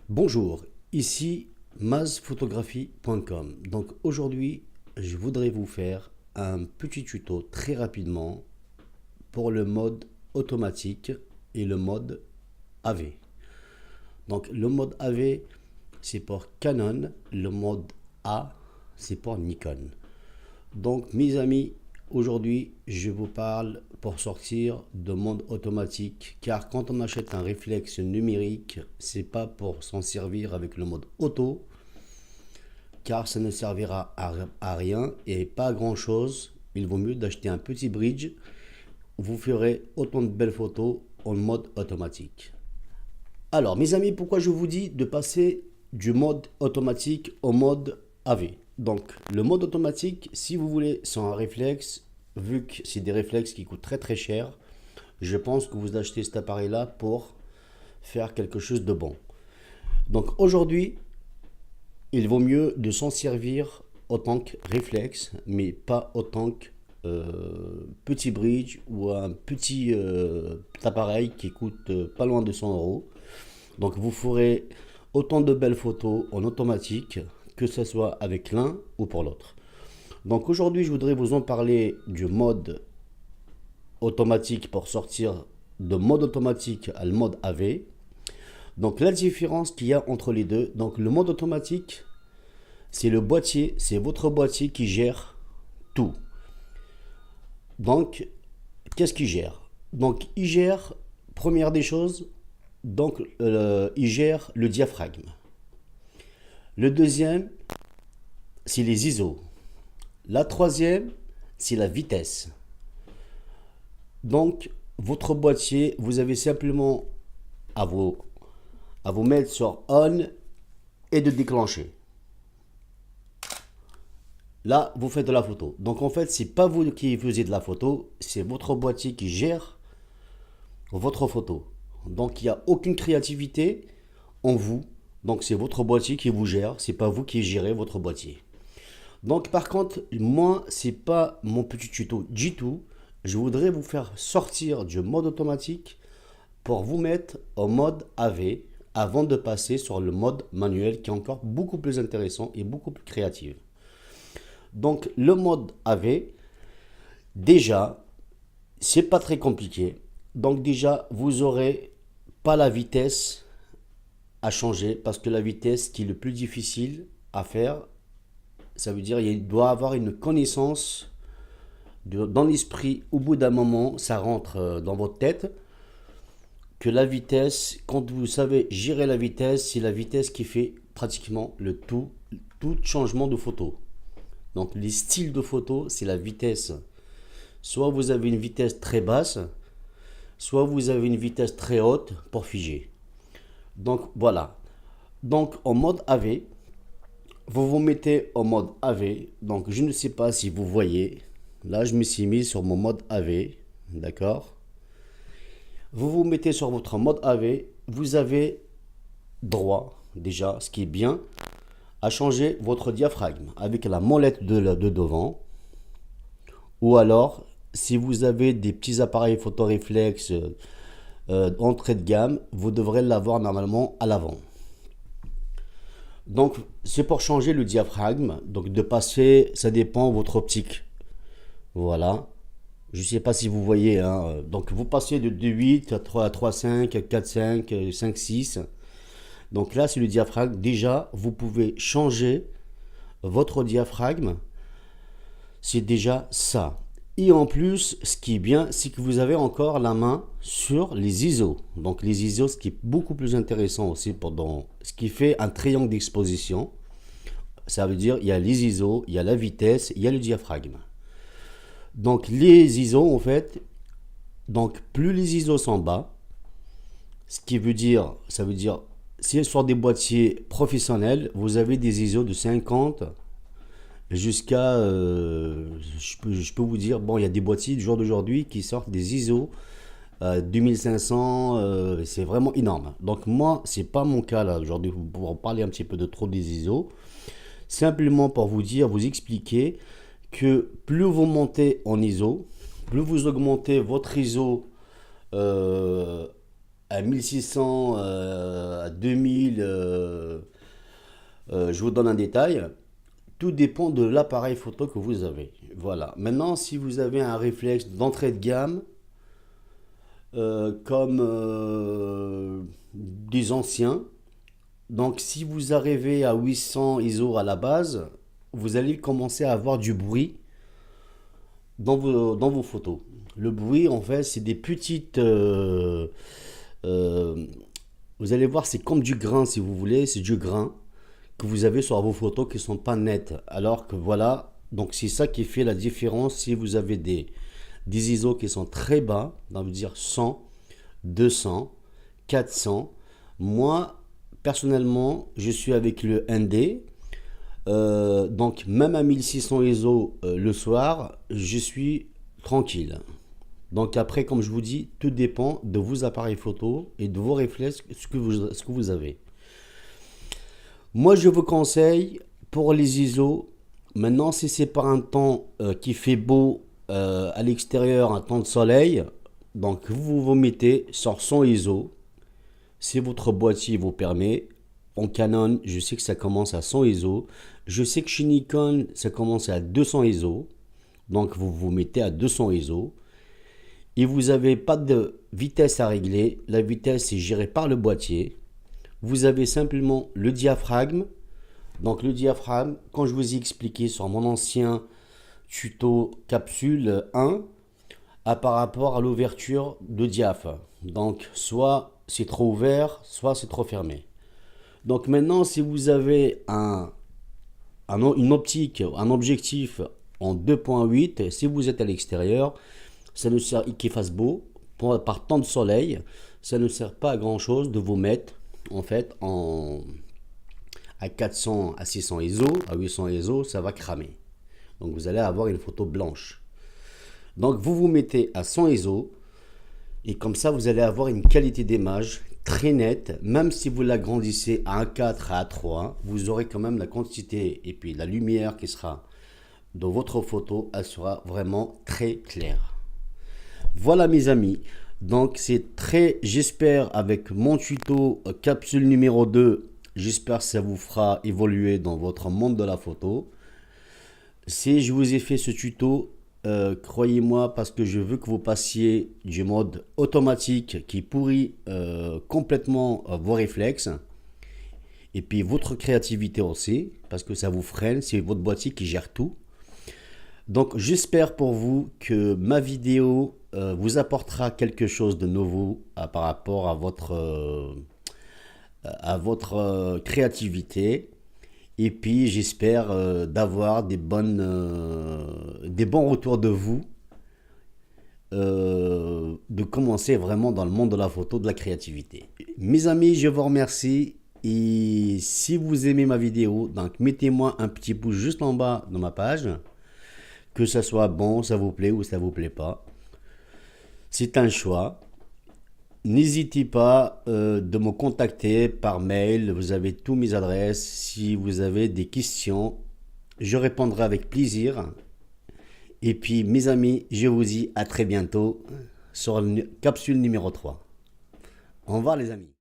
Bonjour, ici mazphotographie.com. Donc aujourd'hui, je voudrais vous faire un petit tuto très rapidement pour le mode automatique et le mode AV. Donc le mode AV, c'est pour Canon, le mode A, c'est pour Nikon. Donc mes amis, aujourd'hui, je vous parle pour sortir de mode automatique, car quand on achète un réflexe numérique, c'est pas pour s'en servir avec le mode auto, car ça ne servira à rien et pas à grand chose. Il vaut mieux d'acheter un petit bridge. Vous ferez autant de belles photos en mode automatique. Alors mes amis, pourquoi je vous dis de passer du mode automatique au mode AV? Donc le mode automatique, si vous voulez, c'est un réflexe. Vu que c'est des réflexes qui coûtent très cher, je pense que vous achetez cet appareil là pour faire quelque chose de bon. Donc aujourd'hui, il vaut mieux de s'en servir autant que réflexe, mais pas autant que petit bridge ou un petit appareil qui coûte pas loin de 100 euros. Donc vous ferez autant de belles photos en automatique, que ce soit avec l'un ou pour l'autre. Donc aujourd'hui, je voudrais vous en parler du mode automatique pour sortir de mode automatique à le mode AV. Donc la différence qu'il y a entre les deux, donc le mode automatique, c'est le boîtier, c'est votre boîtier qui gère tout. Donc qu'est-ce qu'il gère? Donc il gère, première des choses, donc il gère le diaphragme. Le deuxième, c'est les ISO. La troisième, c'est la vitesse. Donc, votre boîtier, vous avez simplement à vous mettre sur on et de déclencher. Là, vous faites de la photo. Donc, en fait, c'est pas vous qui faisiez de la photo, c'est votre boîtier qui gère votre photo. Donc, il n'y a aucune créativité en vous. Donc, c'est votre boîtier qui vous gère, c'est pas vous qui gérez votre boîtier. Donc par contre, moi, c'est pas mon petit tuto du tout. Je voudrais vous faire sortir du mode automatique pour vous mettre au mode AV avant de passer sur le mode manuel qui est encore beaucoup plus intéressant et beaucoup plus créatif. Donc le mode AV, déjà, c'est pas très compliqué. Donc déjà, vous aurez pas la vitesse à changer parce que la vitesse qui est le plus difficile à faire, ça veut dire qu'il doit avoir une connaissance dans l'esprit. Au bout d'un moment, ça rentre dans votre tête que la vitesse, quand vous savez gérer la vitesse, c'est la vitesse qui fait pratiquement le tout changement de photo. Donc les styles de photo, c'est la vitesse. Soit vous avez une vitesse très basse, soit vous avez une vitesse très haute pour figer. Donc voilà. Donc en mode AV, vous vous mettez en mode AV. Donc je ne sais pas si vous voyez. Là je me suis mis sur mon mode AV. D'accord. Vous vous mettez sur votre mode AV. Vous avez droit, déjà, ce qui est bien, à changer votre diaphragme avec la molette de devant. Ou alors, si vous avez des petits appareils photoréflexes entrée de gamme, vous devrez l'avoir normalement à l'avant. Donc c'est pour changer le diaphragme, donc de passer, ça dépend de votre optique. Voilà, je ne sais pas si vous voyez, hein. Donc vous passez de 2,8 à 3,5, 4,5, 5,6. Donc là c'est le diaphragme. Déjà vous pouvez changer votre diaphragme, c'est déjà ça. Et en plus, ce qui est bien, c'est que vous avez encore la main sur les ISO. Donc les ISO, ce qui est beaucoup plus intéressant aussi, ce qui fait un triangle d'exposition. Ça veut dire il y a les ISO, il y a la vitesse, il y a le diaphragme. Donc les ISO, en fait, donc plus les ISO sont bas, ce qui veut dire, ça veut dire, si sur des boîtiers professionnels, vous avez des ISO de 50 jusqu'à, je peux vous dire, bon, il y a des boîtiers du jour d'aujourd'hui qui sortent des ISO 2500, c'est vraiment énorme. Donc moi, c'est pas mon cas là aujourd'hui pour en parler un petit peu de trop des ISO. Simplement pour vous dire, vous expliquer que plus vous montez en ISO, plus vous augmentez votre ISO à 1600, à 2000, je vous donne un détail. Tout dépend de l'appareil photo que vous avez. Voilà. Maintenant, si vous avez un réflexe d'entrée de gamme, comme des anciens, donc si vous arrivez à 800 ISO à la base, vous allez commencer à avoir du bruit dans vos photos. Le bruit, en fait, c'est des petites... euh, vous allez voir, c'est comme du grain, si vous voulez, c'est du grain que vous avez sur vos photos qui ne sont pas nettes. Alors que voilà, donc c'est ça qui fait la différence si vous avez des ISO qui sont très bas, on veut dire 100, 200, 400. Moi, personnellement, je suis avec le ND. Donc même à 1600 ISO le soir, je suis tranquille. Donc après, comme je vous dis, tout dépend de vos appareils photo et de vos réflexes, ce que vous avez. Moi, je vous conseille pour les ISO, maintenant si c'est par un temps qui fait beau à l'extérieur, un temps de soleil, donc vous mettez sur 100 ISO, si votre boîtier vous permet. En Canon, je sais que ça commence à 100 ISO. Je sais que chez Nikon, ça commence à 200 ISO. Donc vous vous mettez à 200 ISO. Et vous n'avez pas de vitesse à régler. La vitesse est gérée par le boîtier. Vous avez simplement le diaphragme. Donc le diaphragme, quand je vous ai expliqué sur mon ancien tuto capsule 1, par rapport à l'ouverture de diaph. Donc soit c'est trop ouvert, soit c'est trop fermé. Donc maintenant, si vous avez une optique, un objectif en 2.8, si vous êtes à l'extérieur, ça ne sert qu'il fasse beau, par temps de soleil, ça ne sert pas à grand chose de vous mettre en fait à 400, à 600 ISO, à 800 ISO, ça va cramer. Donc vous allez avoir une photo blanche. Donc vous vous mettez à 100 ISO et comme ça vous allez avoir une qualité d'image très nette. Même si vous l'agrandissez à 1.4, à 1.3, vous aurez quand même la quantité et puis la lumière qui sera dans votre photo, elle sera vraiment très claire. Voilà mes amis, donc c'est très, j'espère avec mon tuto capsule numéro 2, j'espère que ça vous fera évoluer dans votre monde de la photo. Si je vous ai fait ce tuto, croyez-moi, parce que je veux que vous passiez du mode automatique qui pourrit complètement vos réflexes et puis votre créativité aussi, parce que ça vous freine, c'est votre boîtier qui gère tout. Donc j'espère pour vous que ma vidéo vous apportera quelque chose de nouveau par rapport à votre créativité. Et puis j'espère d'avoir des bons retours de vous, de commencer vraiment dans le monde de la photo, de la créativité. Mes amis, je vous remercie. Et si vous aimez ma vidéo, donc mettez-moi un petit pouce juste en bas de ma page, que ça soit bon, ça vous plaît ou ça vous plaît pas. C'est un choix. N'hésitez pas de me contacter par mail, vous avez toutes mes adresses. Si vous avez des questions, je répondrai avec plaisir. Et puis mes amis, je vous dis à très bientôt sur la capsule numéro 3. Au revoir les amis.